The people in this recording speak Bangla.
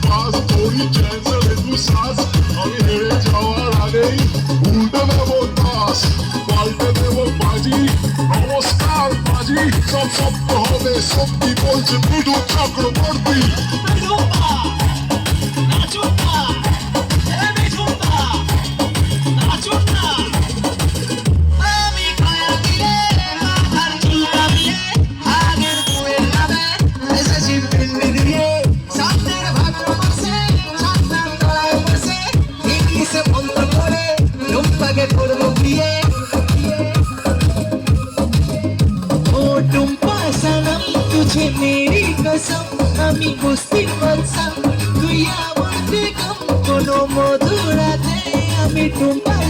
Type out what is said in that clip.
বাস তোরই চ্যান্সেল একটু শ্বাস আমি হেরে যাওয়ার আগেই উল্টে দেবো দাস পাল্টে দেবো বাজি নমস্কার বাজি সব শব্দ হবে সত্যি বলছে মৃদু চক্রবর্তী तुझे मेरी कसम আমি বুঝতে পারছাম তুই আমার বেগম কোনো মধুরাতে আমি টুম্পা